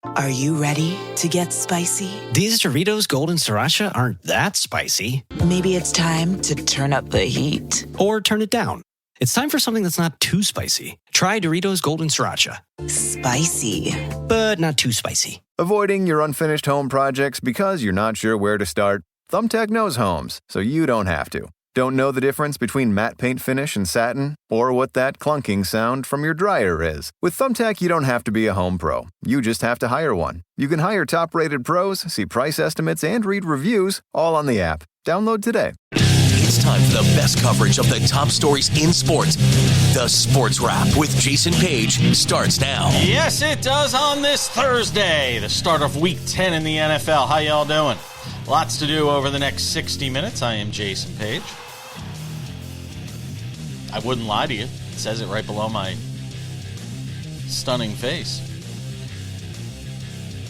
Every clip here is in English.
Are you ready to get spicy? These Doritos Golden Sriracha aren't that spicy. Maybe it's time to turn up the heat. Or turn it down. It's time for something that's not too spicy. Try Doritos Golden Sriracha. Spicy. But not too spicy. Avoiding your unfinished home projects because you're not sure where to start? Thumbtack knows homes, so you don't have to. Don't know the difference between matte paint finish and satin? Or what that clunking sound from your dryer is? With Thumbtack, you don't have to be a home pro. You just have to hire one. You can hire top-rated pros, see price estimates, and read reviews, all on the app. Download today. It's time for the best coverage of the top stories in sports. The Sports Wrap with Jason Page starts now. Yes, it does on this Thursday, the start of Week 10 in the NFL. How y'all doing? Lots to do over the next 60 minutes. I am Jason Page. I wouldn't lie to you. It says it right below my stunning face.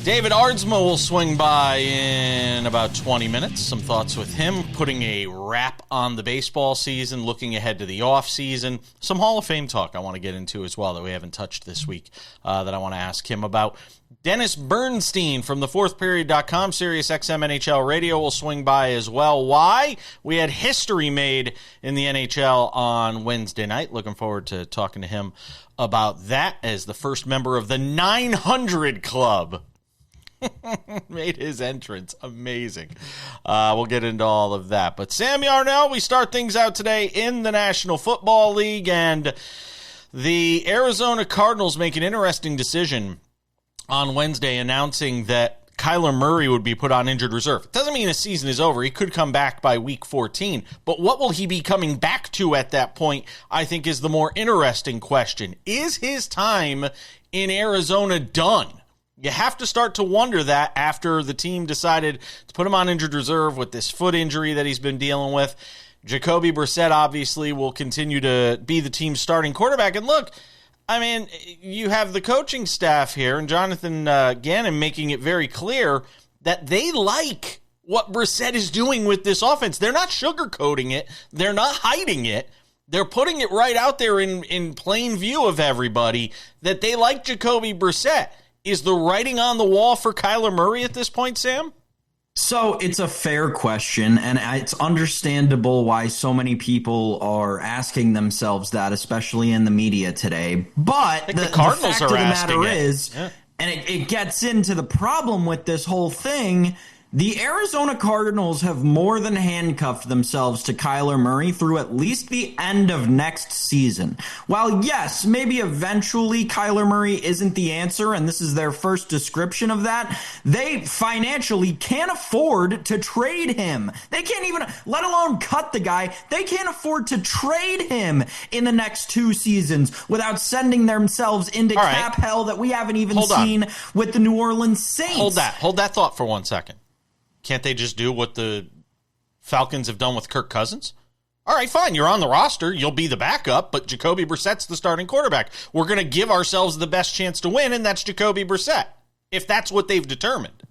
David Aardsma will swing by in about 20 minutes. Some thoughts with him, putting a wrap on the baseball season, looking ahead to the offseason. Some Hall of Fame talk I want to get into as well that we haven't touched this week that I want to ask him about. Dennis Bernstein from the fourthperiod.com, Sirius XM NHL Radio will swing by as well. Why? We had history made in the NHL on Wednesday night. Looking forward to talking to him about that as the first member of the 900 Club made his entrance. Amazing. We'll get into all of that. But Sam Yarnell, we start things out today in the National Football League, and the Arizona Cardinals make an interesting decision on Wednesday announcing that Kyler Murray would be put on injured reserve. It doesn't mean his season is over. He could come back by week 14. But what will he be coming back to at that point, I think, is the more interesting question. Is his time in Arizona done? You have to start to wonder that after the team decided to put him on injured reserve with this foot injury that he's been dealing with. Jacoby Brissett obviously will continue to be the team's starting quarterback. And look, I mean, you have the coaching staff here and Jonathan Gannon making it very clear that they like what Brissett is doing with this offense. They're not sugarcoating it. They're not hiding it. They're putting it right out there in plain view of everybody that they like Jacoby Brissett. Is the writing on the wall for Kyler Murray at this point, Sam? So it's a fair question, and it's understandable why so many people are asking themselves that, especially in the media today. But the fact of the matter is, and it gets into the problem with this whole thing, the Arizona Cardinals have more than handcuffed themselves to Kyler Murray through at least the end of next season. While, yes, maybe eventually Kyler Murray isn't the answer, and this is their first description of that, they financially can't afford to trade him. They can't even, let alone cut the guy, they can't afford to trade him in the next 2 seasons without sending themselves into cap hell that we haven't even seen with the New Orleans Saints. Hold that thought for 1 second. Can't they just do what the Falcons have done with Kirk Cousins? All right, fine. You're on the roster. You'll be the backup, but Jacoby Brissett's the starting quarterback. We're going to give ourselves the best chance to win, and that's Jacoby Brissett, if that's what they've determined.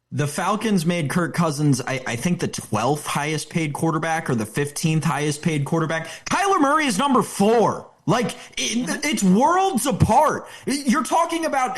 The Falcons made Kirk Cousins, I think, the 12th highest paid quarterback or the 15th highest paid quarterback. Kyler Murray is number 4. Like, it's worlds apart. You're talking about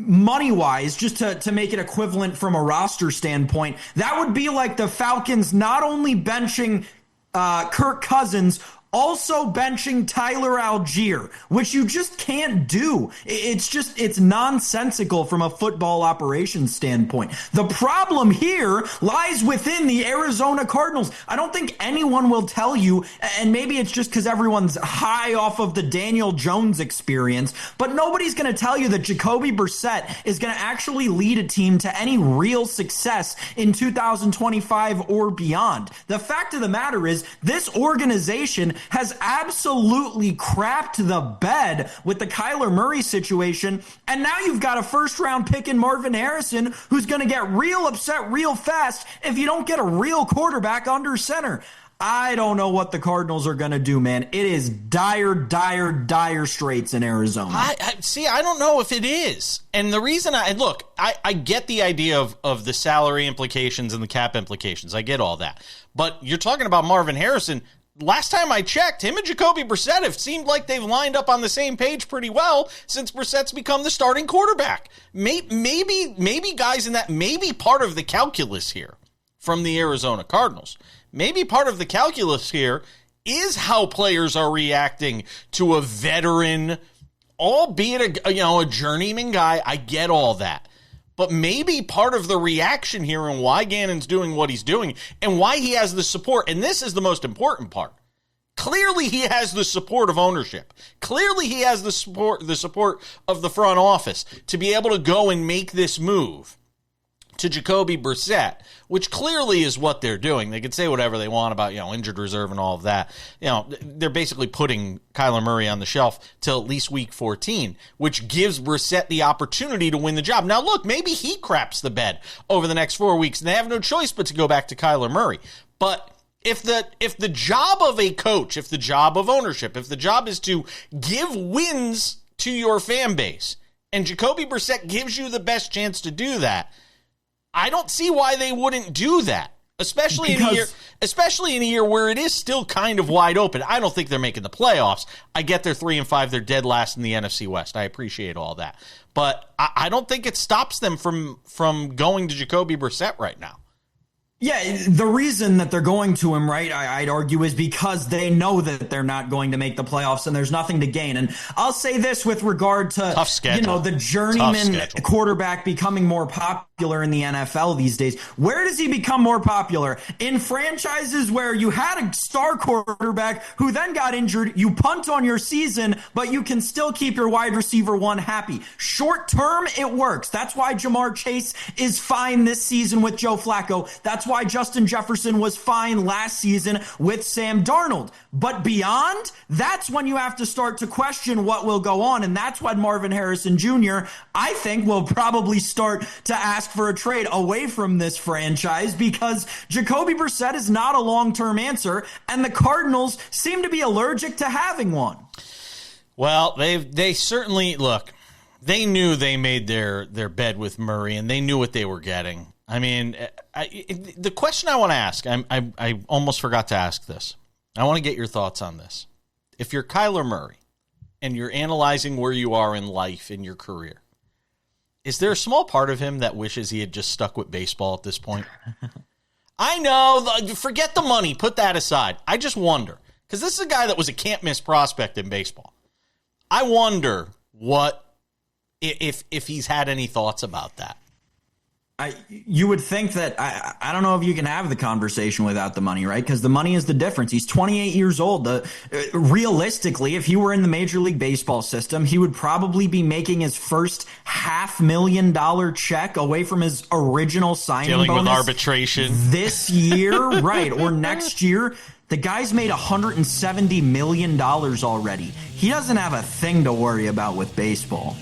money-wise, just to make it equivalent from a roster standpoint, that would be like the Falcons not only benching Kirk Cousins, also benching Tyler Algier, which you just can't do. It's nonsensical from a football operations standpoint. The problem here lies within the Arizona Cardinals. I don't think anyone will tell you, and maybe it's just because everyone's high off of the Daniel Jones experience, but nobody's going to tell you that Jacoby Brissett is going to actually lead a team to any real success in 2025 or beyond. The fact of the matter is, this organization has absolutely crapped the bed with the Kyler Murray situation, and now you've got a first-round pick in Marvin Harrison who's going to get real upset real fast if you don't get a real quarterback under center. I don't know what the Cardinals are going to do, man. It is dire straits in Arizona. I don't know if it is. And the reason I get the idea of the salary implications and the cap implications. I get all that. But you're talking about Marvin Harrison. last time I checked, him and Jacoby Brissett have seemed like they've lined up on the same page pretty well since Brissett's become the starting quarterback. Maybe guys in that, maybe part of the calculus here from the Arizona Cardinals, maybe part of the calculus here is how players are reacting to a veteran, albeit a journeyman guy. I get all that. But maybe part of the reaction here and why Gannon's doing what he's doing and why he has the support, and this is the most important part. Clearly he has the support of ownership. Clearly he has the support of the front office to be able to go and make this move to Jacoby Brissett, which clearly is what they're doing. They could say whatever they want about, injured reserve and all of that. They're basically putting Kyler Murray on the shelf till at least week 14, which gives Brissett the opportunity to win the job. Now, look, maybe he craps the bed over the next 4 weeks, and they have no choice but to go back to Kyler Murray. But if the job of a coach, if the job of ownership, if the job is to give wins to your fan base, and Jacoby Brissett gives you the best chance to do that, I don't see why they wouldn't do that, especially in a year where it is still kind of wide open. I don't think they're making the playoffs. I get they're 3-5. They're dead last in the NFC West. I appreciate all that. But I don't think it stops them from going to Jacoby Brissett right now. Yeah, the reason that they're going to him, right, I'd argue, is because they know that they're not going to make the playoffs and there's nothing to gain. And I'll say this with regard to, the journeyman quarterback becoming more popular in the NFL these days. Where does he become more popular? In franchises where you had a star quarterback who then got injured, you punt on your season, but you can still keep your wide receiver one happy. Short term, it works. That's why Jamar Chase is fine this season with Joe Flacco. That's why Justin Jefferson was fine last season with Sam Darnold. But beyond, that's when you have to start to question what will go on. And that's when Marvin Harrison Jr., I think, will probably start to ask for a trade away from this franchise because Jacoby Brissett is not a long-term answer, and the Cardinals seem to be allergic to having one. Well, they certainly, look, they knew they made their bed with Murray, and they knew what they were getting. I mean, the question I want to ask, I almost forgot to ask this. I want to get your thoughts on this. If you're Kyler Murray and you're analyzing where you are in life, in your career, is there a small part of him that wishes he had just stuck with baseball at this point? I know, forget the money, put that aside. I just wonder, because this is a guy that was a can't-miss prospect in baseball. I wonder if he's had any thoughts about that. You would think that, I don't know if you can have the conversation without the money, right? Because the money is the difference. He's 28 years old. Realistically, if he were in the Major League Baseball system, he would probably be making his first $500,000 check away from his original signing bonus. Dealing with arbitration. This year, right, or next year. The guy's made $170 million already. He doesn't have a thing to worry about with baseball.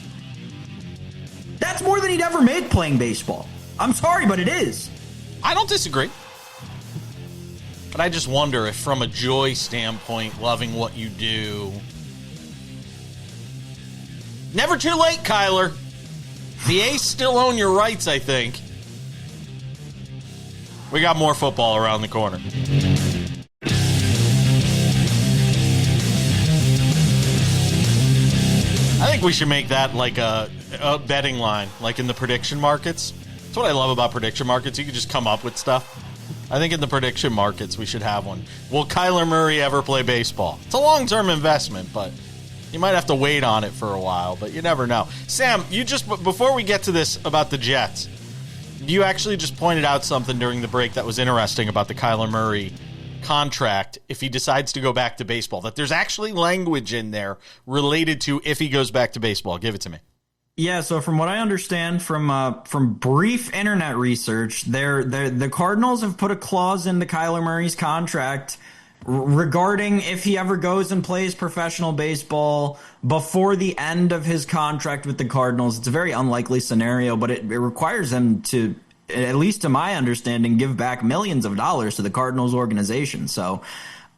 That's more than he'd ever made playing baseball. I'm sorry, but it is. I don't disagree. But I just wonder if from a joy standpoint, loving what you do. Never too late, Kyler. The A's still own your rights, I think. We got more football around the corner. I think we should make that like a betting line, like in the prediction markets. That's what I love about prediction markets. You can just come up with stuff. I think in the prediction markets we should have one. Will Kyler Murray ever play baseball? It's a long-term investment, but you might have to wait on it for a while, but you never know. Sam, before we get to this about the Jets, you actually just pointed out something during the break that was interesting about the Kyler Murray contract if he decides to go back to baseball, that there's actually language in there related to if he goes back to baseball. Give it to me. Yeah, so from what I understand from brief internet research, the Cardinals have put a clause into Kyler Murray's contract regarding if he ever goes and plays professional baseball before the end of his contract with the Cardinals. It's a very unlikely scenario, but it requires him to, at least to my understanding, give back millions of dollars to the Cardinals organization. So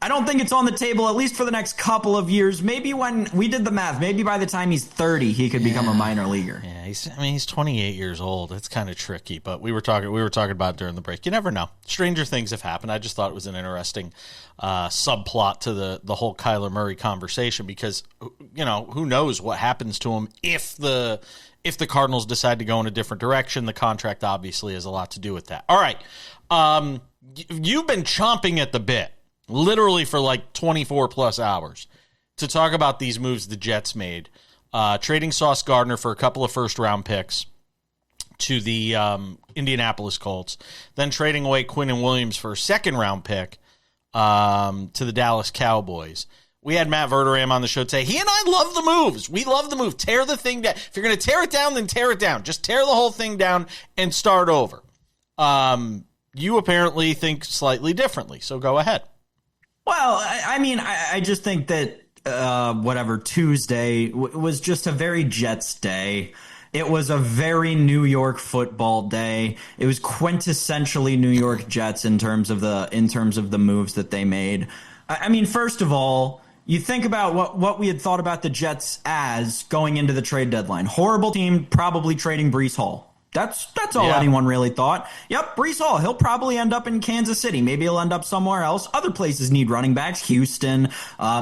I don't think it's on the table, at least for the next couple of years. Maybe when we did the math, maybe by the time he's 30, he could become a minor leaguer. Yeah, he's 28 years old. It's kind of tricky, but we were talking about it during the break. You never know. Stranger things have happened. I just thought it was an interesting subplot to the whole Kyler Murray conversation because, who knows what happens to him if the Cardinals decide to go in a different direction. The contract obviously has a lot to do with that. All right. You've been chomping at the bit, literally for like 24 plus hours, to talk about these moves the Jets made. Trading Sauce Gardner for a couple of first-round picks to the Indianapolis Colts, then trading away Quinnen Williams for a second-round pick to the Dallas Cowboys. We had Matt Verderam on the show today. He and I love the moves. We love the move. Tear the thing down. If you're going to tear it down, then tear it down. Just tear the whole thing down and start over. You apparently think slightly differently, so go ahead. Well, I just think that Tuesday was just a very Jets day. It was a very New York football day. It was quintessentially New York Jets in terms of the moves that they made. I mean, first of all, you think about what we had thought about the Jets as going into the trade deadline. Horrible team, probably trading Breece Hall. That's all anyone really thought. Yep, Breece Hall, he'll probably end up in Kansas City. Maybe he'll end up somewhere else. Other places need running backs. Houston,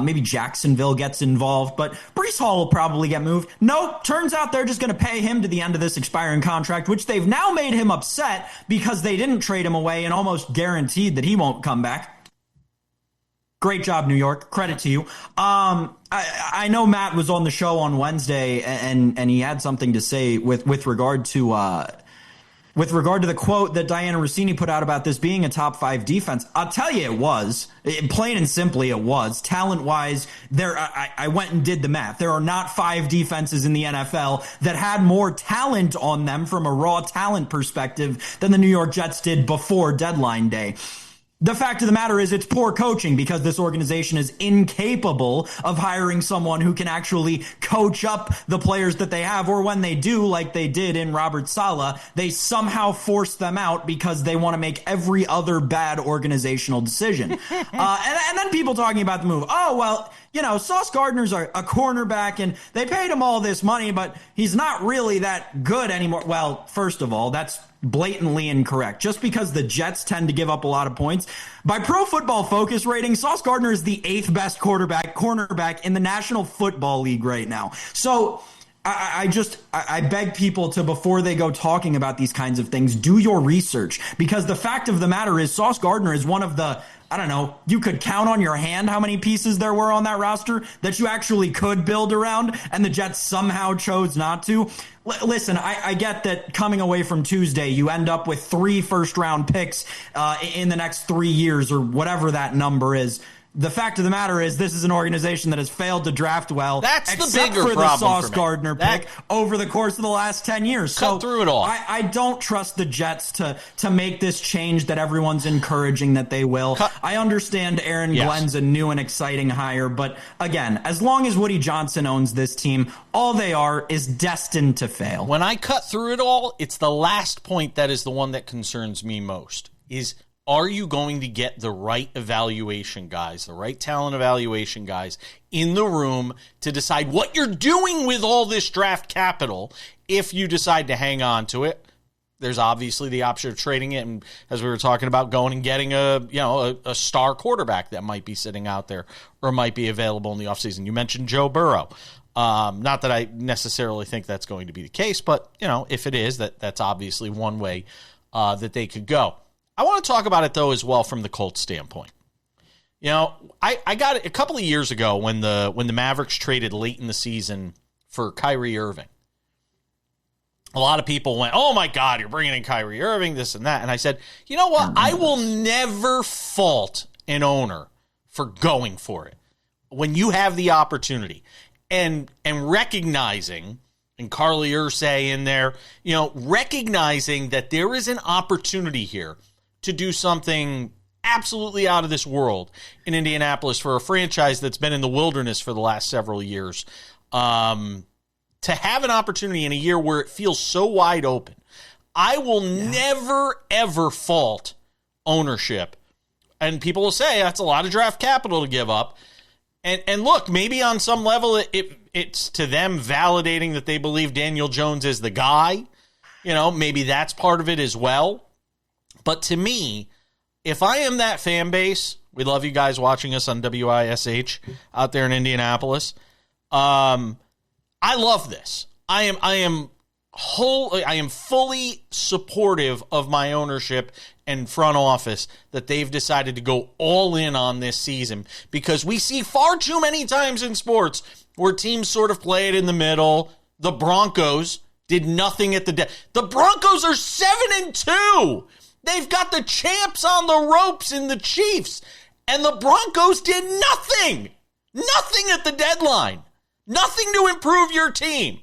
maybe Jacksonville gets involved. But Breece Hall will probably get moved. Nope, turns out they're just going to pay him to the end of this expiring contract, which they've now made him upset because they didn't trade him away and almost guaranteed that he won't come back. Great job, New York. Credit to you. I know Matt was on the show on Wednesday, and he had something to say with regard to the quote that Diana Rossini put out about this being a top 5 defense. I'll tell you, it was. Plain and simply, it was. Talent-wise, I went and did the math. There are not 5 defenses in the NFL that had more talent on them from a raw talent perspective than the New York Jets did before deadline day. The fact of the matter is it's poor coaching because this organization is incapable of hiring someone who can actually coach up the players that they have, or when they do, like they did in Robert Saleh, they somehow force them out because they want to make every other bad organizational decision. And then people talking about the move. Oh, well, Sauce Gardner's a cornerback and they paid him all this money, but he's not really that good anymore. Well, first of all, that's blatantly incorrect. Just because the Jets tend to give up a lot of points, by Pro Football Focus rating, Sauce Gardner is the 8th best cornerback in the National Football League right now. So I beg people to, before they go talking about these kinds of things, do your research, because the fact of the matter is Sauce Gardner is one of the, you could count on your hand how many pieces there were on that roster that you actually could build around, and the Jets somehow chose not to. Listen, I get that coming away from Tuesday, you end up with 3 first-round picks in the next 3 years, or whatever that number is. The fact of the matter is this is an organization that has failed to draft well. That's the except bigger for problem the Sauce for me. Gardner pick over the course of the last 10 years. Cut through it all. I don't trust the Jets to make this change that everyone's encouraging that they will. I understand Aaron Glenn's a new and exciting hire, but again, as long as Woody Johnson owns this team, all they are is destined to fail. When I cut through it all, it's the last point that is the one that concerns me most, is are you going to get the right evaluation guys, the right talent evaluation guys in the room to decide what you're doing with all this draft capital if you decide to hang on to it? There's obviously the option of trading it, and as we were talking about, going and getting a star quarterback that might be sitting out there or might be available in the offseason. You mentioned Joe Burrow. Not that I necessarily think that's going to be the case, but if it is, that's obviously one way that they could go. I want to talk about it, though, as well from the Colts standpoint. I got it a couple of years ago when the Mavericks traded late in the season for Kyrie Irving. A lot of people went, oh, my God, you're bringing in Kyrie Irving, this and that. And I said, you know what? I will never fault an owner for going for it when you have the opportunity. And recognizing, and Carly Ursay in there, recognizing that there is an opportunity here to do something absolutely out of this world in Indianapolis for a franchise that's been in the wilderness for the last several years. To have an opportunity in a year where it feels so wide open, I will never, ever fault ownership And people will say that's a lot of draft capital to give up. And look, maybe on some level it's to them validating that they believe Daniel Jones is the guy. Maybe that's part of it as well. But to me, if I am that fan base, we love you guys watching us on WISH out there in Indianapolis. I love this. I am fully supportive of my ownership and front office that they've decided to go all in on this season, because we see far too many times in sports where teams sort of play it in the middle. The Broncos did nothing at the The Broncos are 7-2. They've got the champs on the ropes in the Chiefs, and the Broncos did nothing. Nothing at the deadline. Nothing to improve your team.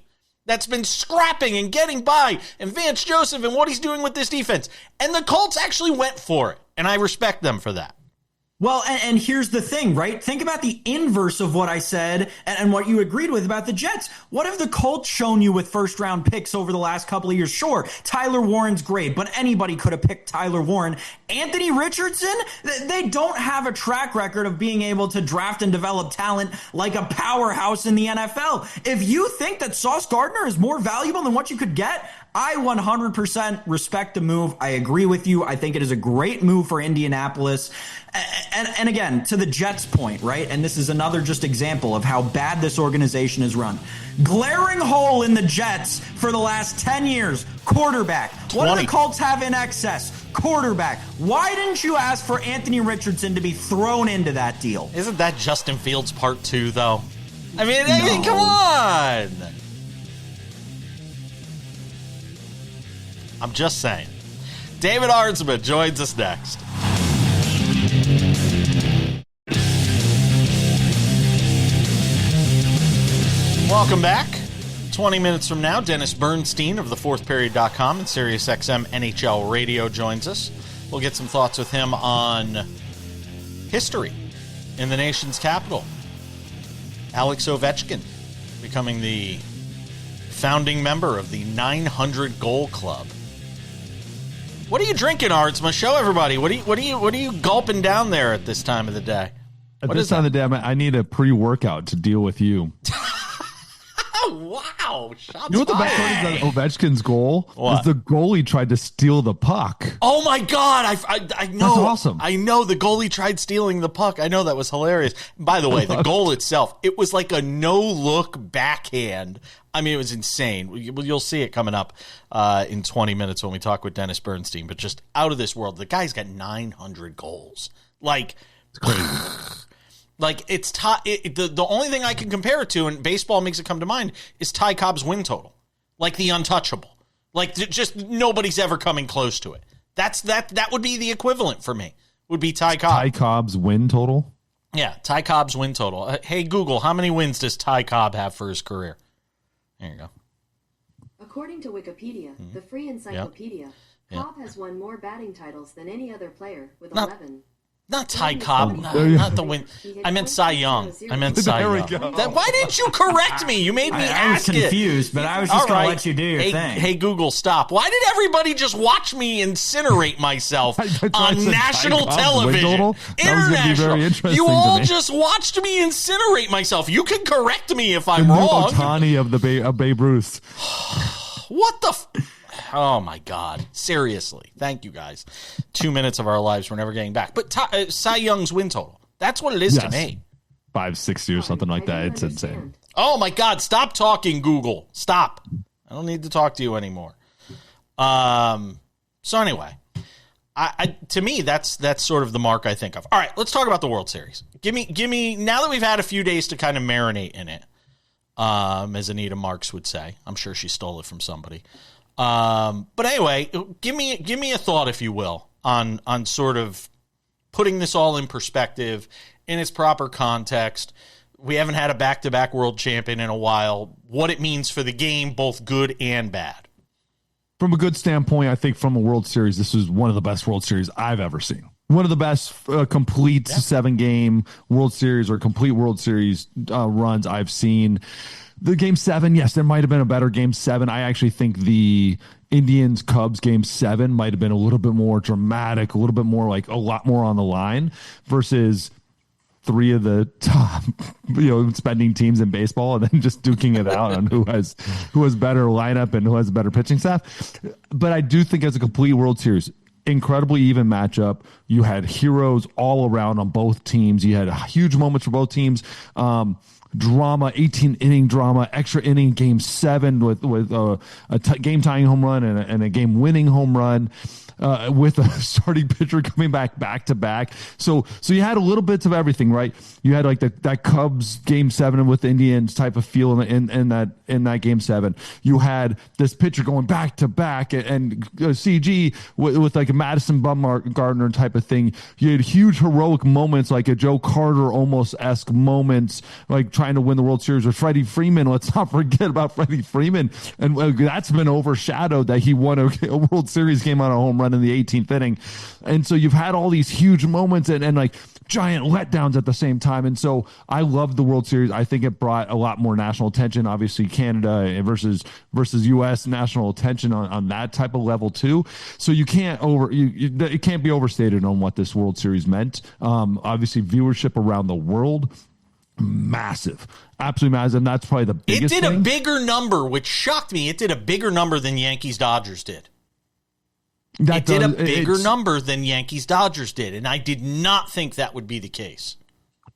That's been scrapping and getting by, and Vance Joseph and what he's doing with this defense. And the Colts actually went for it, and I respect them for that. Well, and here's the thing, right? Think about the inverse of what I said and what you agreed with about the Jets. What have the Colts shown you with first-round picks over the last couple of years? Sure, Tyler Warren's great, but anybody could have picked Tyler Warren. Anthony Richardson, they don't have a track record of being able to draft and develop talent like a powerhouse in the NFL. If you think that Sauce Gardner is more valuable than what you could get, I 100% respect the move. I agree with you. I think it is a great move for Indianapolis. And again, to the Jets' point, right? And this is another just example of how bad this organization is run. Glaring hole in the Jets for the last 10 years, quarterback. 20. What do the Colts have in excess? Quarterback. Why didn't you ask for Anthony Richardson to be thrown into that deal? Isn't that Justin Fields part 2, though? I mean, No. come on. I'm just saying. David Aardsma joins us next. Welcome back. 20 minutes from now, Dennis Bernstein of thefourthperiod.com and SiriusXM NHL Radio joins us. We'll get some thoughts with him on history in the nation's capital. Alex Ovechkin becoming the founding member of the 900 Goal Club. What are you drinking, Aardsma? Show everybody. What are you gulping down there at this time of the day? At this time of the day, I need a pre-workout to deal with you. Wow. Shots You know what the best fired. part is on Ovechkin's goal? What? Is the goalie tried to steal the puck. Oh my God! I know. That's awesome. I know the goalie tried stealing the puck. I know that was hilarious. By the way, the goal itself, it was like a no-look backhand. I mean, it was insane. You'll see it coming up in 20 minutes when we talk with Dennis Bernstein. But just out of this world, the guy's got 900 goals. Like, It's crazy. Like it's the only thing I can compare it to, and baseball makes it come to mind, is Ty Cobb's win total, like the untouchable, like just nobody's ever coming close to it. That would be the equivalent for me. Would be Ty Cobb. Ty Cobb's win total? Yeah, Ty Cobb's win total. Hey Google, how many wins does Ty Cobb have for his career? There you go. According to Wikipedia, the free encyclopedia, Cobb has won more batting titles than any other player with 11. Not Ty Cobb, not the win. I meant Cy Young. There we go. Why didn't you correct me? You made me I was ask it. confused, but I was just All going right. to let you do your thing. Hey, Google, stop. Why did everybody just watch me incinerate myself I thought on I said national Ty Cobb's win television? total? That was gonna be International. very interesting You to all me. just watched me incinerate myself. You can correct me if I'm The new wrong. Ohtani of Babe Ruth. What the oh, my God. Seriously. Thank you, guys. 2 minutes of our lives we're never getting back. But Cy Young's win total. That's what it is to Yes. me. 560 or something like that. It's insane. Oh, my God. Stop talking, Google. Stop. I don't need to talk to you anymore. So anyway, to me, that's sort of the mark I think of. All right, let's talk about the World Series. Give me, now that we've had a few days to kind of marinate in it, as Anita Marks would say. I'm sure she stole it from somebody. But anyway, give me a thought, if you will, on sort of putting this all in perspective, in its proper context. We haven't had a back-to-back world champion in a while. What it means for the game, both good and bad. From a good standpoint, I think from a World Series, this is one of the best World Series I've ever seen. One of the best complete 7-game World Series or complete World Series runs I've seen. The Game 7, yes, there might have been a better Game 7. I actually think the Indians Cubs game 7 might have been a little bit more dramatic, a little bit more like a lot more on the line versus 3 of the top, spending teams in baseball, and then just duking it out on who has better lineup and who has a better pitching staff. But I do think as a complete World Series, incredibly even matchup. You had heroes all around on both teams. You had huge moments for both teams. Drama, 18-inning drama, extra inning game 7 with a game-tying home run and a game-winning home run. With a starting pitcher coming back to back. So you had a little bits of everything, right? You had like that Cubs game 7 with the Indians type of feel in that game 7. You had this pitcher going back to back and CG with like a Madison Bumgarner type of thing. You had huge heroic moments like a Joe Carter almost-esque moments, like trying to win the World Series with Freddie Freeman. Let's not forget about Freddie Freeman. And that's been overshadowed that he won a World Series game on a home run in the 18th inning. And so you've had all these huge moments and like giant letdowns at the same time. And so I love the World Series. I think it brought a lot more national attention, obviously Canada versus US national attention on that type of level too. So you can't it can't be overstated on what this World Series meant. Obviously viewership around the world, massive, absolutely massive. And that's probably the biggest thing. It did a bigger number, which shocked me. It did a bigger number than Yankees-Dodgers did. It did a bigger number than Yankees-Dodgers did, and I did not think that would be the case.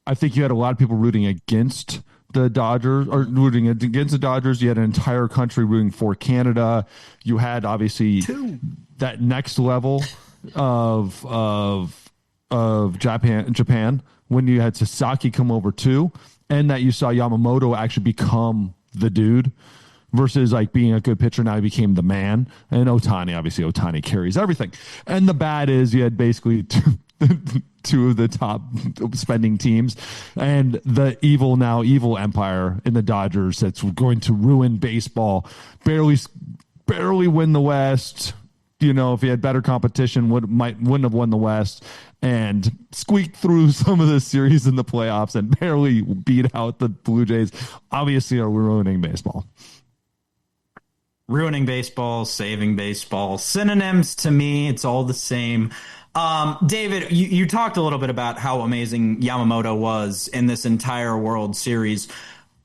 I think you had a lot of people rooting against the Dodgers, or rooting against the Dodgers. You had an entire country rooting for Canada. You had, obviously, that next level of Japan when you had Sasaki come over, too, and that you saw Yamamoto actually become the dude. Versus like being a good pitcher, now he became the man. And Ohtani carries everything. And the bad is you had basically two of the top spending teams, and the evil empire in the Dodgers that's going to ruin baseball. Barely win the West. If he had better competition, wouldn't have won the West, and squeaked through some of the series in the playoffs and barely beat out the Blue Jays. Obviously, are ruining baseball. Ruining baseball, saving baseball, synonyms to me, it's all the same. David, you talked a little bit about how amazing Yamamoto was in this entire World Series.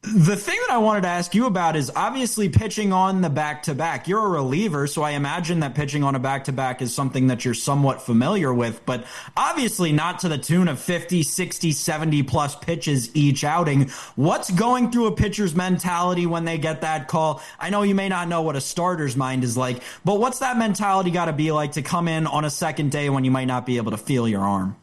The thing that I wanted to ask you about is obviously pitching on the back-to-back. You're a reliever, so I imagine that pitching on a back-to-back is something that you're somewhat familiar with, but obviously not to the tune of 50, 60, 70-plus pitches each outing. What's going through a pitcher's mentality when they get that call? I know you may not know what a starter's mind is like, but what's that mentality got to be like to come in on a second day when you might not be able to feel your arm?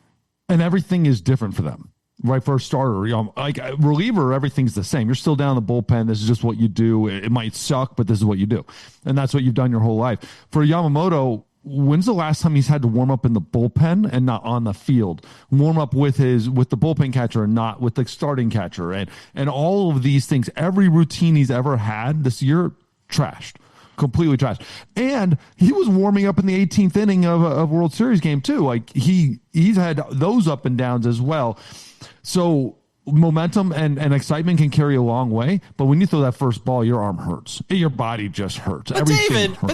And everything is different for them. Right, for a starter, like a reliever, everything's the same. You're still down the bullpen. This is just what you do. It might suck, but this is what you do. And that's what you've done your whole life. For Yamamoto, when's the last time he's had to warm up in the bullpen and not on the field? Warm up with the bullpen catcher and not with the starting catcher. And all of these things, every routine he's ever had this year, trashed. Completely trashed. And he was warming up in the 18th inning of a World Series game too. Like he's had those up and downs as well. So momentum and excitement can carry a long way, but when you throw that first ball, your arm hurts. Your body just hurts. But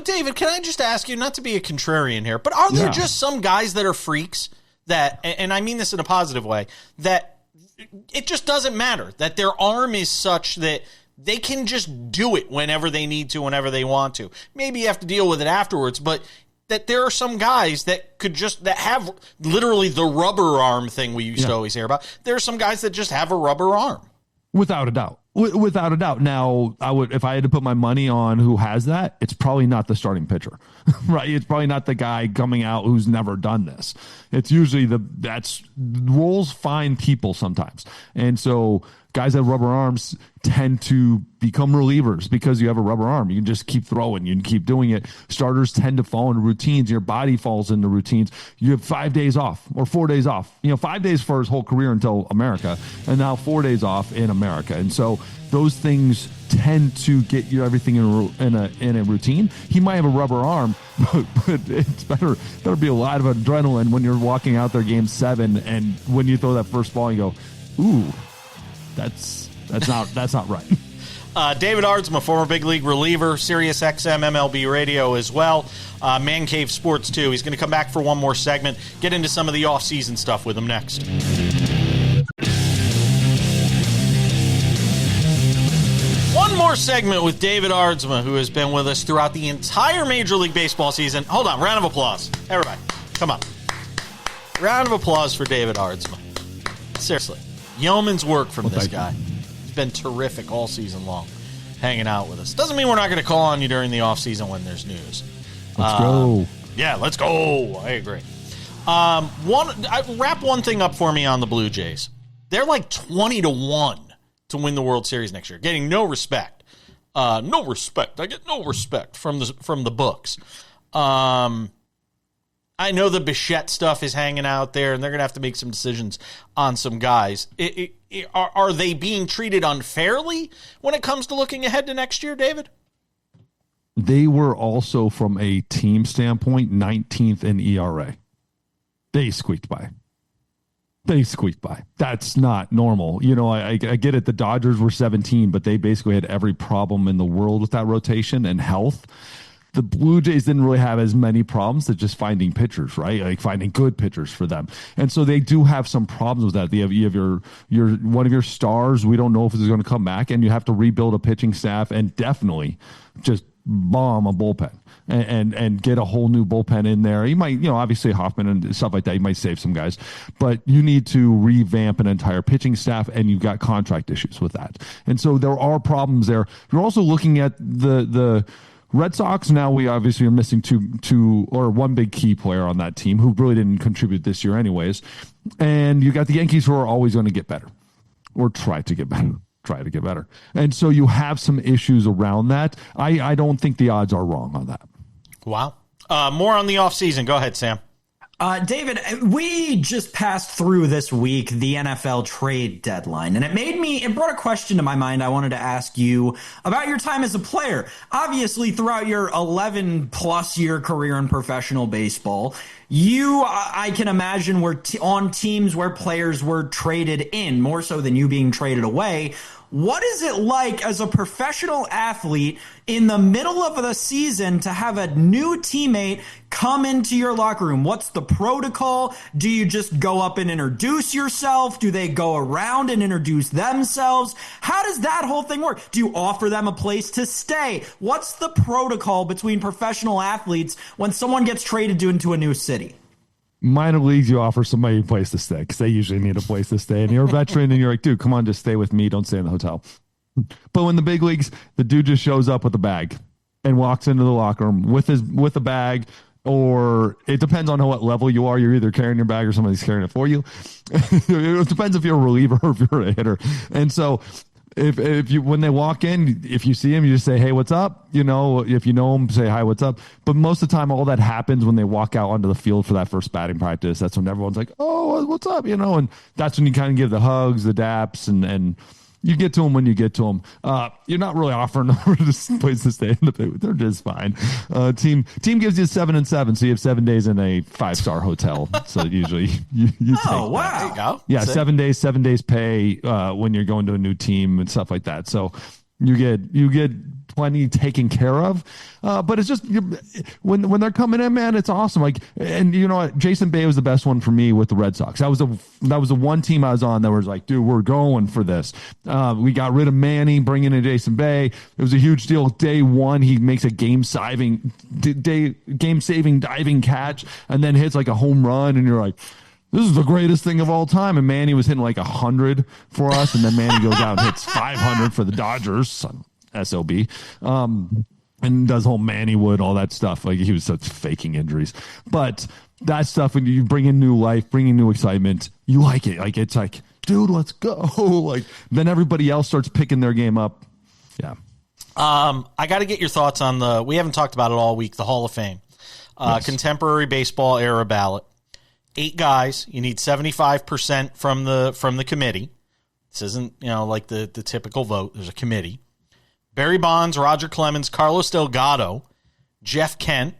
David, can I just ask you, not to be a contrarian here, but are there just some guys that are freaks that, and I mean this in a positive way, that it just doesn't matter, that their arm is such that they can just do it whenever they need to, whenever they want to. Maybe you have to deal with it afterwards, but that there are some guys that that have literally the rubber arm thing we used to always hear about. There are some guys that just have a rubber arm. Without a doubt. Without a doubt. Now, if I had to put my money on who has that, it's probably not the starting pitcher, right? It's probably not the guy coming out who's never done this. It's usually roles find people sometimes. And so guys that have rubber arms tend to become relievers because you have a rubber arm. You can just keep throwing. You can keep doing it. Starters tend to fall into routines. Your body falls into routines. You have 5 days off or 4 days off. 5 days for his whole career until America, and now 4 days off in America. And so those things tend to get you everything in a routine. He might have a rubber arm, but it's better be a lot of adrenaline when you're walking out there game 7, and when you throw that first ball, you go, ooh, that's not right. David Aardsma, former big league reliever, Sirius XM MLB radio as well. Man Cave Sports too. He's going to come back for one more segment, get into some of the off-season stuff with him next. One more segment with David Aardsma, who has been with us throughout the entire Major League Baseball season. Hold on, round of applause. Everybody, come on. Round of applause for David Aardsma. Seriously, yeoman's work from this guy. He's been terrific all season long, hanging out with us. Doesn't mean we're not going to call on you during the offseason when there's news. Let's go. Yeah, let's go. I agree. Wrap one thing up for me on the Blue Jays. They're like 20-1 to win the World Series next year, getting no respect. No respect. I get no respect from the books. I know the Bichette stuff is hanging out there, and they're going to have to make some decisions on some guys. Are they being treated unfairly when it comes to looking ahead to next year, David? They were also, from a team standpoint, 19th in ERA. They squeaked by. That's not normal. You know, I get it. The Dodgers were 17, but they basically had every problem in the world with that rotation and health. The Blue Jays didn't really have as many problems as just finding pitchers, right? Like finding good pitchers for them. And so they do have some problems with that. You have your one of your stars. We don't know if it's going to come back, and you have to rebuild a pitching staff and definitely just bomb a bullpen and get a whole new bullpen in there. You might, obviously Hoffman and stuff like that, you might save some guys, but you need to revamp an entire pitching staff, and you've got contract issues with that. And so there are problems there. You're also looking at the Red Sox. Now we obviously are missing one big key player on that team who really didn't contribute this year anyways. And you got the Yankees, who are always going to get better or try to get better. And so you have some issues around that. I don't think the odds are wrong on that. Wow. More on the offseason. Go ahead, Sam. David, we just passed through this week the NFL trade deadline, and it brought a question to my mind I wanted to ask you about your time as a player. Obviously, throughout your 11-plus year career in professional baseball, you, I can imagine, were on teams where players were traded in, more so than you being traded away. What is it like as a professional athlete in the middle of the season to have a new teammate come into your locker room? What's the protocol? Do you just go up and introduce yourself? Do they go around and introduce themselves? How does that whole thing work? Do you offer them a place to stay? What's the protocol between professional athletes when someone gets traded into a new city? Minor leagues, you offer somebody a place to stay because they usually need a place to stay. And you're a veteran and you're like, dude, come on, just stay with me. Don't stay in the hotel. But when the big leagues, the dude just shows up with a bag and walks into the locker room with a bag, or it depends on what level you are. You're either carrying your bag or somebody's carrying it for you. It depends if you're a reliever or if you're a hitter. And so if you, when they walk in, if you see him, you just say, hey, what's up? If you know him, say, hi, what's up? But most of the time, all that happens when they walk out onto the field for that first batting practice. That's when everyone's like, oh, what's up? And that's when you kind of give the hugs, the daps, and you get to them when you get to them. You're not really offering them a place to stay. They're just fine. Team gives you 7 and 7, so you have 7 days in a 5-star hotel. So usually you take wow. That. There you go. Yeah, 7 days pay when you're going to a new team and stuff like that. So you get plenty taken care of. But it's just when they're coming in, man, it's awesome. Like, and you know what, Jason Bay was the best one for me with the Red Sox. That was the one team I was on that was like, dude, we're going for this. We got rid of Manny, bringing in Jason Bay. It was a huge deal. Day one, he makes a game-saving diving catch and then hits like a home run, and you're like, this is the greatest thing of all time. And Manny was hitting like 100 for us, and then Manny goes out and hits 500 for the Dodgers. SOB. And does whole Manny Wood, all that stuff. Like, he was such faking injuries. But that stuff, when you bring in new life, bring in new excitement, you like it. Like, it's like, dude, let's go. Like, then everybody else starts picking their game up. Yeah. I got to get your thoughts on we haven't talked about it all week, the Hall of Fame. Yes. Contemporary Baseball Era Ballot. 8 guys. You need 75% from the committee. This isn't, like the typical vote. There's a committee. Barry Bonds, Roger Clemens, Carlos Delgado, Jeff Kent,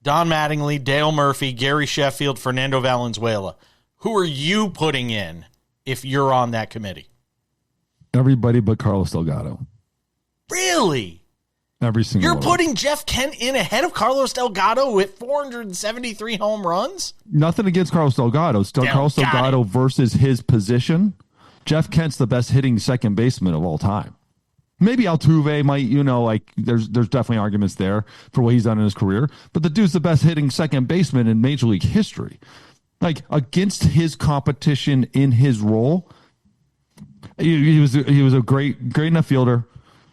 Don Mattingly, Dale Murphy, Gary Sheffield, Fernando Valenzuela. Who are you putting in if you're on that committee? Everybody but Carlos Delgado. Really? Every single You're putting Jeff Kent in ahead of Carlos Delgado with 473 home runs? Nothing against Carlos Delgado. Still Carlos Delgado versus his position. Jeff Kent's the best hitting second baseman of all time. Maybe Altuve might, there's definitely arguments there for what he's done in his career, but the dude's the best hitting second baseman in Major League history. Like, against his competition in his role, he was a great enough fielder.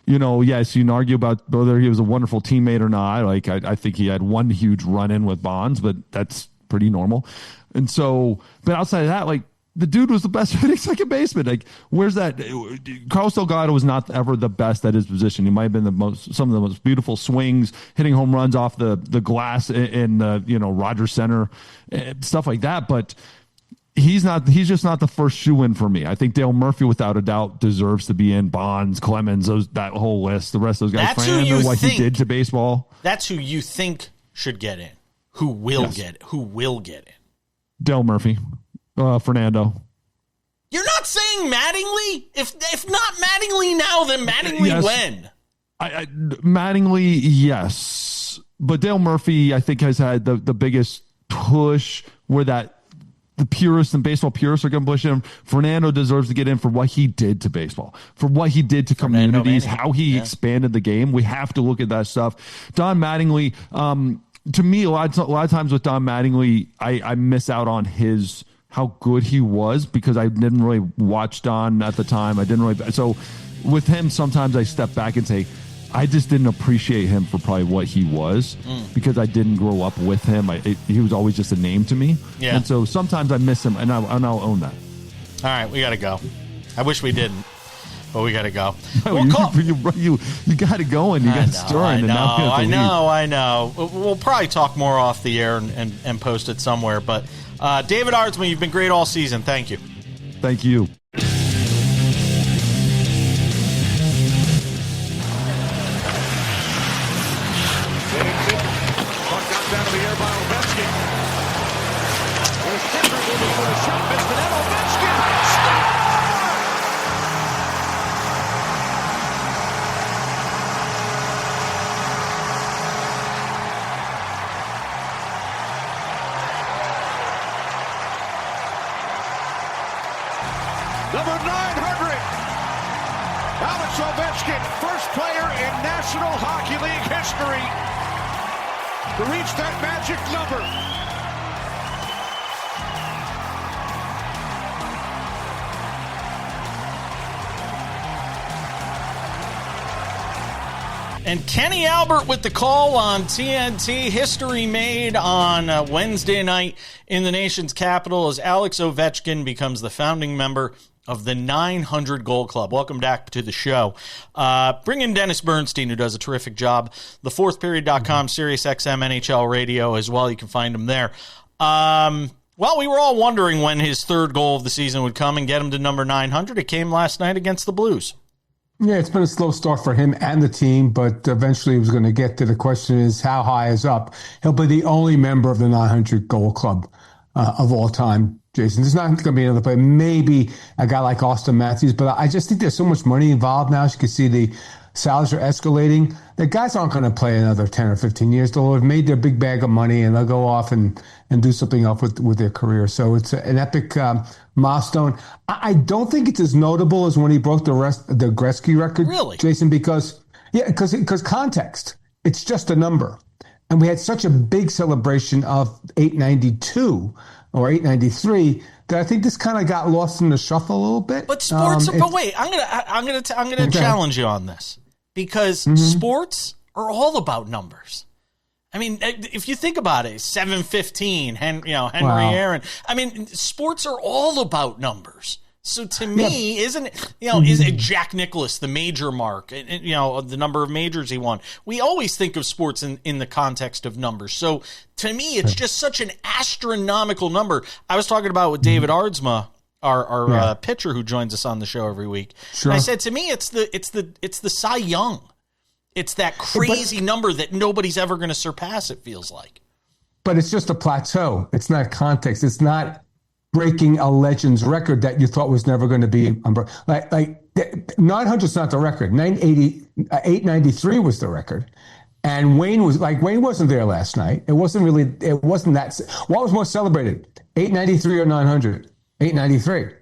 Yes, you can argue about whether he was a wonderful teammate or not. Like, I think he had one huge run-in with Bonds, but that's pretty normal. And so, but outside of that, like, the dude was the best hitting second baseman. Like, where's that? Carlos Delgado was not ever the best at his position. He might have been some of the most beautiful swings, hitting home runs off the glass in Rogers Center, stuff like that. But he's just not the first shoe-in for me. I think Dale Murphy, without a doubt, deserves to be in. Bonds, Clemens, that whole list. The rest of those guys. That's who you think he did to baseball. That's who you think should get in. Who will get in? Dale Murphy. Fernando. You're not saying Mattingly? If not Mattingly now, then Mattingly when? Mattingly, yes. But Dale Murphy, I think, has had the biggest push where the purists and baseball purists are going to push him. Fernando deserves to get in for what he did to baseball, for what he did to communities, how he expanded the game. We have to look at that stuff. Don Mattingly, to me, a lot of times with Don Mattingly, I miss out on how good he was because I didn't really watch Don at the time. So with him, sometimes I step back and say, I just didn't appreciate him for probably what he was because I didn't grow up with him. He was always just a name to me. Yeah. And so sometimes I miss him, and I'll own that. All right, we got to go. I wish we didn't, but we got to go. You got to go and you got to stirring. I know. We'll probably talk more off the air and post it somewhere, but David Aardsma, you've been great all season. Thank you. Thank you. Puck knocked down to the air by Ovechkin. There's Fisher moving for the shot. Missed it. Ovechkin! Score! Number 900, Alex Ovechkin, first player in National Hockey League history to reach that magic number. And Kenny Albert with the call on TNT. History made on Wednesday night in the nation's capital as Alex Ovechkin becomes the founding member of the 900 Goal Club. Welcome back to the show. Bring in Dennis Bernstein, who does a terrific job. The fourthperiod.com, Sirius XM, NHL Radio as well. You can find him there. Well, we were all wondering when his third goal of the season would come and get him to number 900. It came last night against the Blues. Yeah, it's been a slow start for him and the team, but eventually he was going to get to the question is how high is up. He'll be the only member of the 900 Goal Club of all time. Jason, there's not going to be another player. Maybe a guy like Austin Matthews, but I just think there's so much money involved now. As you can see, the salaries are escalating. The guys aren't going to play another 10 or 15 years. They'll have made their big bag of money, and they'll go off and do something else with their career. So it's an epic milestone. I don't think it's as notable as when he broke the Gretzky record, really, Jason, because context. It's just a number. And we had such a big celebration of 892 or 893 that I think this kind of got lost in the shuffle a little bit. But sports. But wait, I'm gonna challenge you on this because sports are all about numbers. I mean, if you think about it, 715, Henry Aaron. I mean, sports are all about numbers. So to me, isn't it? Is it Jack Nicklaus, the major mark? The number of majors he won. We always think of sports in the context of numbers. So to me, it's just such an astronomical number. I was talking about with David Aardsma, our pitcher who joins us on the show every week. Sure. And I said to me, it's the Cy Young. It's that crazy number that nobody's ever going to surpass. It feels like. But it's just a plateau. It's not context. It's not breaking a Legends record that you thought was never going to be like 900 is not the record. 893 was the record. And Wayne wasn't there last night. It wasn't that. What was more celebrated? 893 or 900? 893.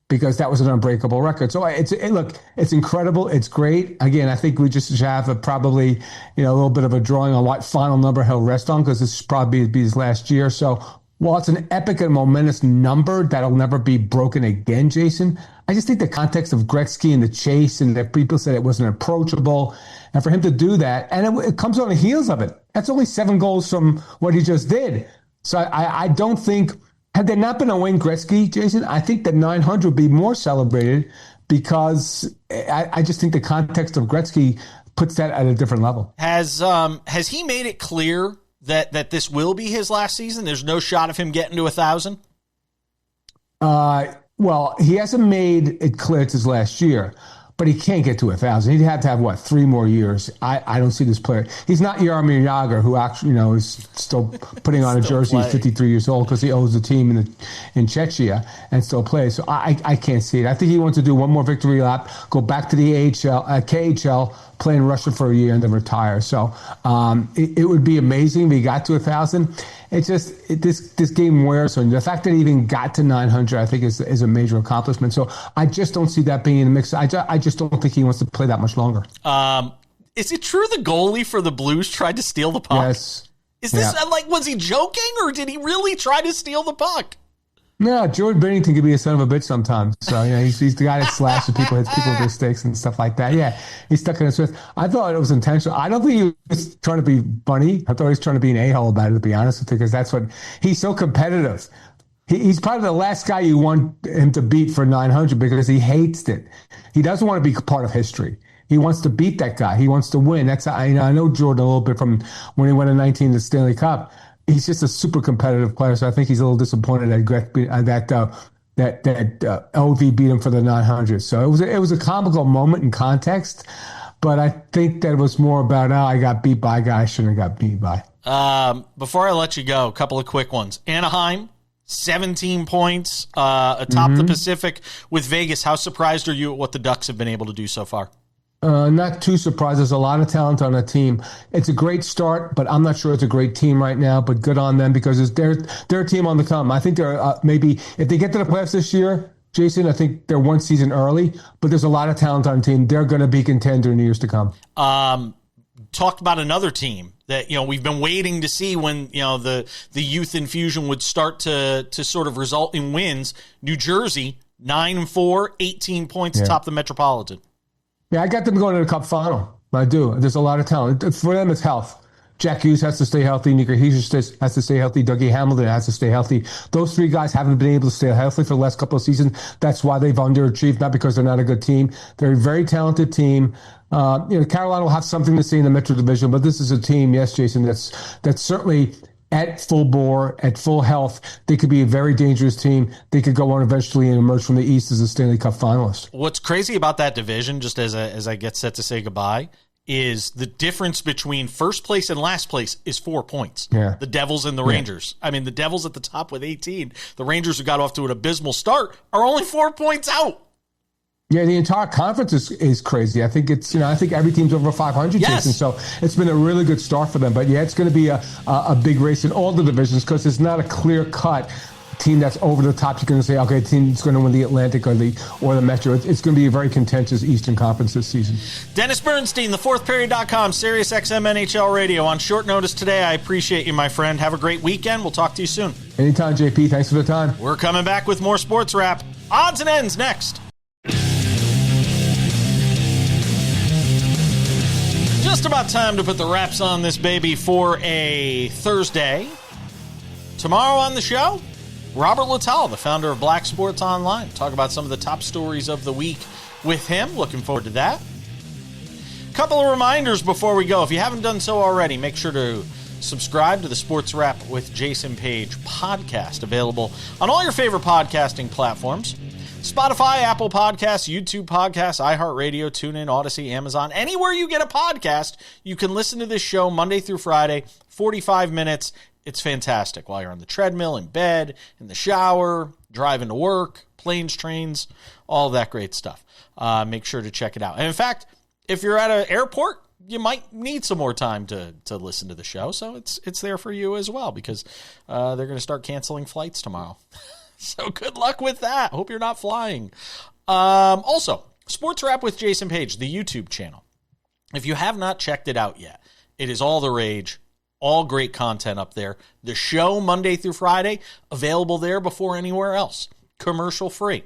Because that was an unbreakable record. So it's incredible. It's great. Again, I think we just should have probably a little bit of a drawing on what final number he'll rest on, because this should probably be his last year. So while it's an epic and momentous number that'll never be broken again, Jason, I just think the context of Gretzky and the chase, and that people said it wasn't approachable, and for him to do that, and it comes on the heels of it. That's only 7 goals from what he just did. So I don't think, had there not been a Wayne Gretzky, Jason, I think that 900 would be more celebrated, because I just think the context of Gretzky puts that at a different level. Has he made it clear that this will be his last season? There's no shot of him getting to 1,000? Well, he hasn't made it clear it's his last year, but he can't get to 1,000. He'd have to have, 3 more years. I don't see this player. He's not Jaromir Jagr, who actually, is still putting on a jersey. He's 53 years old because he owes the team in Czechia and still plays. So I can't see it. I think he wants to do one more victory lap, go back to the KHL, play in Russia for a year, and then retire. So it would be amazing if he got to 1,000. It's just this game wears on you. The fact that he even got to 900, I think, is a major accomplishment. So I just don't see that being in the mix. I just don't think he wants to play that much longer. Is it true the goalie for the Blues tried to steal the puck? Yes. Is this was he joking, or did he really try to steal the puck? No, Jordan Bennington can be a son of a bitch sometimes. So, he's the guy that slashes people, hits people with his sticks and stuff like that. Yeah, he's stuck in his wrist. I thought it was intentional. I don't think he was trying to be funny. I thought he was trying to be an a-hole about it, to be honest with you, because that's what he's so competitive. He's probably the last guy you want him to beat for 900, because he hates it. He doesn't want to be part of history. He wants to beat that guy. He wants to win. That's I know Jordan a little bit from when he won in 19 the Stanley Cup. He's just a super competitive player, so I think he's a little disappointed that OV beat him for the 900. So it was a comical moment in context, but I think that it was more about I got beat by a guy I shouldn't have got beat by. Before I let you go, a couple of quick ones. Anaheim, 17 points atop the Pacific with Vegas. How surprised are you at what the Ducks have been able to do so far? Not too surprised. There's a lot of talent on the team. It's a great start, but I'm not sure it's a great team right now. But good on them, because they're a team on the come. I think they're maybe if they get to the playoffs this year, Jason, I think they're one season early. But there's a lot of talent on the team. They're going to be contender in the years to come. Talked about another team that we've been waiting to see when the youth infusion would start to sort of result in wins. New Jersey, 9-4, 18 points atop the Metropolitan. Yeah, I got them going to the Cup final. I do. There's a lot of talent. For them, it's health. Jack Hughes has to stay healthy. Nico Hischier has to stay healthy. Dougie Hamilton has to stay healthy. Those 3 guys haven't been able to stay healthy for the last couple of seasons. That's why they've underachieved, not because they're not a good team. They're a very talented team. Carolina will have something to say in the Metro Division, but this is a team, yes, Jason, that's certainly at full bore, at full health. They could be a very dangerous team. They could go on eventually and emerge from the East as a Stanley Cup finalist. What's crazy about that division, just as I get set to say goodbye, is the difference between first place and last place is 4 points. Yeah. The Devils and the Rangers. I mean, the Devils at the top with 18. The Rangers, who got off to an abysmal start, are only 4 points out. Yeah, the entire conference is crazy. I think it's I think every team's over 500, yes. Jason. So it's been a really good start for them. But yeah, it's going to be a big race in all the divisions, because it's not a clear cut team that's over the top. You're going to say, okay, the team's going to win the Atlantic or the Metro. It's going to be a very contentious Eastern Conference this season. Dennis Bernstein, thefourthperiod.com, Sirius XM NHL Radio on short notice today. I appreciate you, my friend. Have a great weekend. We'll talk to you soon. Anytime, JP. Thanks for the time. We're coming back with more Sports Wrap. Odds and ends next. Just about time to put the wraps on this baby for a Thursday. Tomorrow on the show, Robert Littell, the founder of Black Sports Online. Talk about some of the top stories of the week with him. Looking forward to that. Couple of reminders before we go. If you haven't done so already, make sure to subscribe to the Sports Wrap with Jason Page podcast, available on all your favorite podcasting platforms. Spotify, Apple Podcasts, YouTube Podcasts, iHeartRadio, TuneIn, Odyssey, Amazon. Anywhere you get a podcast, you can listen to this show Monday through Friday, 45 minutes. It's fantastic while you're on the treadmill, in bed, in the shower, driving to work, planes, trains, all that great stuff. Make sure to check it out. And in fact, if you're at an airport, you might need some more time to listen to the show. So it's there for you as well, because they're going to start canceling flights tomorrow. So good luck with that. Hope you're not flying. Also, Sports Wrap with Jason Page, the YouTube channel. If you have not checked it out yet, it is all the rage, all great content up there. The show, Monday through Friday, available there before anywhere else. Commercial free.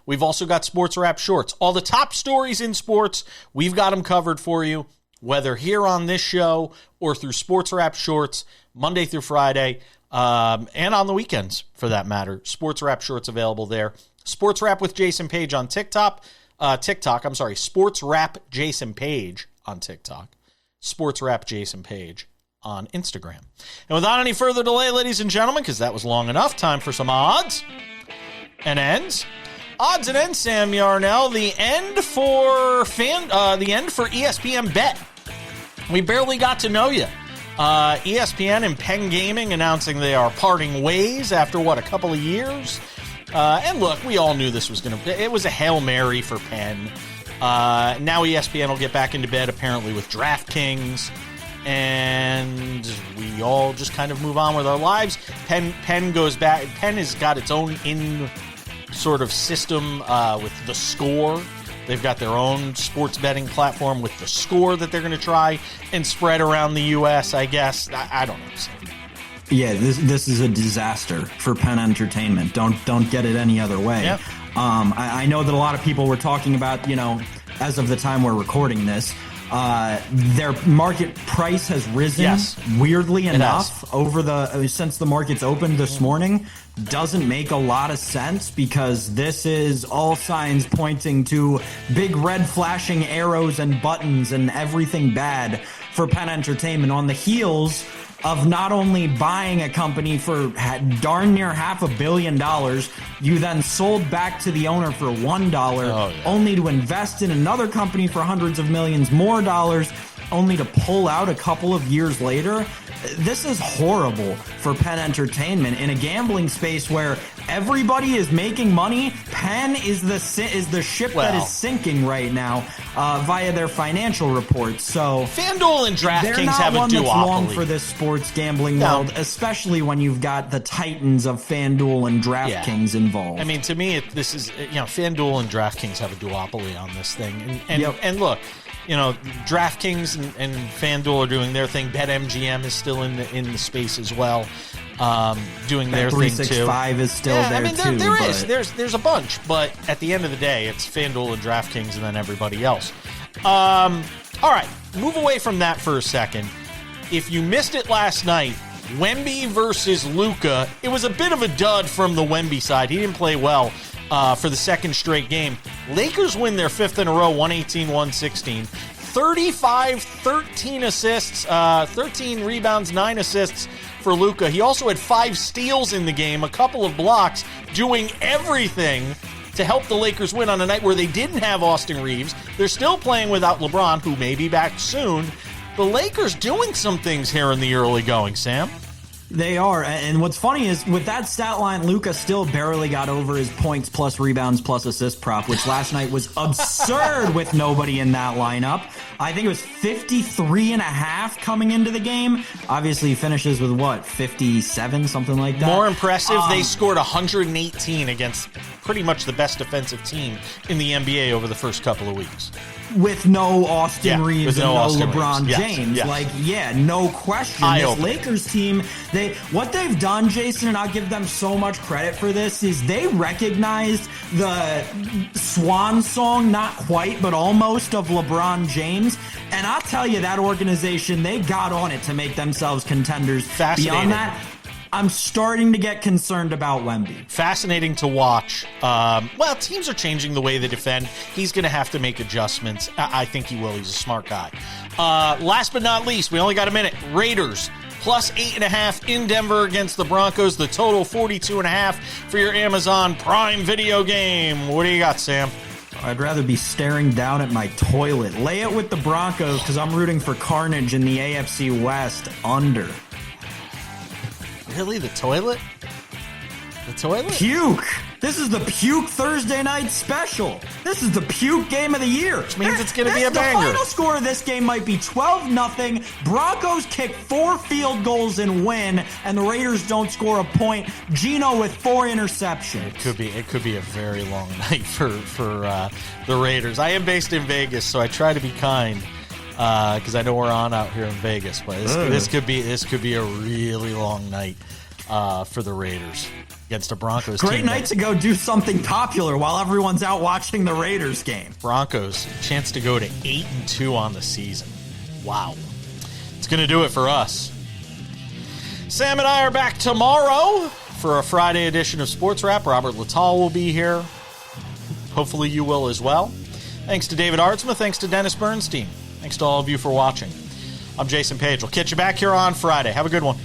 We've also got Sports Wrap Shorts. All the top stories in sports, we've got them covered for you, whether here on this show or through Sports Wrap Shorts, Monday through Friday, and on the weekends, for that matter. Sports Wrap Shorts available there. Sports Wrap with Jason Page on TikTok. Sports Wrap Jason Page on TikTok. Sports Wrap Jason Page on Instagram. And without any further delay, ladies and gentlemen, because that was long enough, time for some odds and ends. Odds and ends, Sam Yarnell. The end for ESPN Bet. We barely got to know you. ESPN and Penn Gaming announcing they are parting ways after, a couple of years? And look, we all knew this was it was a Hail Mary for Penn. Now ESPN will get back into bed, apparently, with DraftKings. And we all just kind of move on with our lives. Penn goes back. Penn has got its own sort of system with The Score. They've got their own sports betting platform with The Score that they're going to try and spread around the U.S., I guess. I don't know. Yeah, this is a disaster for Penn Entertainment. Don't get it any other way. Yep. I know that a lot of people were talking about, as of the time we're recording this, their market price has risen weirdly enough since the markets opened this morning. Doesn't make a lot of sense, because this is all signs pointing to big red flashing arrows and buttons and everything bad for Penn Entertainment on the heels of not only buying a company for darn near $500 million, you then sold back to the owner for $1, only to invest in another company for hundreds of millions more dollars, only to pull out a couple of years later. This is horrible for Penn Entertainment in a gambling space where everybody is making money. Penn is the ship that is sinking right now via their financial reports. So FanDuel and DraftKings have a duopoly. They're not one that's long for this sports gambling world, especially when you've got the titans of FanDuel and DraftKings involved. I mean, to me, this is FanDuel and DraftKings have a duopoly on this thing, and look. DraftKings and FanDuel are doing their thing. BetMGM is still in the space as well, doing their thing too. 365 is still there too. There's a bunch, but at the end of the day, it's FanDuel and DraftKings and then everybody else. All right, move away from that for a second. If you missed it last night, Wemby versus Luka, it was a bit of a dud from the Wemby side. He didn't play well for the second straight game. Lakers win their fifth in a row, 118-116. 35, 13 assists, 13 rebounds, 9 assists for Luka. He also had 5 steals in the game, a couple of blocks, doing everything to help the Lakers win on a night where they didn't have Austin Reeves. They're still playing without LeBron, who may be back soon. The Lakers doing some things here in the early going, Sam. They are, and what's funny is with that stat line, Luka still barely got over his points plus rebounds plus assist prop, which last night was absurd with nobody in that lineup. I think it was 53.5 coming into the game. Obviously, he finishes with 57, something like that. More impressive, they scored 118 against pretty much the best defensive team in the NBA over the first couple of weeks. With no Austin Reeves and no LeBron James. Yes. No question. This Lakers team, what they've done, Jason, and I'll give them so much credit for this, is they recognized the swan song, not quite, but almost, of LeBron James. And I'll tell you, that organization, they got on it to make themselves contenders. Beyond that, I'm starting to get concerned about Wemby. Fascinating to watch. Teams are changing the way they defend. He's going to have to make adjustments. I think he will. He's a smart guy. Last but not least, we only got a minute. Raiders plus 8.5 in Denver against the Broncos. The total 42.5 for your Amazon Prime Video game. What do you got, Sam? I'd rather be staring down at my toilet. Lay it with the Broncos because I'm rooting for carnage in the AFC West under. Really? The toilet? The toilet? Puke! This is the puke Thursday night special. This is the puke game of the year. Which means it's going to be a banger. The final score of this game might be 12-0. Broncos kick 4 field goals and win, and the Raiders don't score a point. Geno with 4 interceptions. It could be a very long night for the Raiders. I am based in Vegas, so I try to be kind because I know we're on out here in Vegas. But this could be a really long night for the Raiders against the Broncos. Great night to go do something popular while everyone's out watching the Raiders game. Broncos, chance to go to 8-2 on the season. Wow. It's going to do it for us. Sam and I are back tomorrow for a Friday edition of Sports Wrap. Robert Lital will be here. Hopefully you will as well. Thanks to David Aardsma. Thanks to Dennis Bernstein. Thanks to all of you for watching. I'm Jason Page. We'll catch you back here on Friday. Have a good one.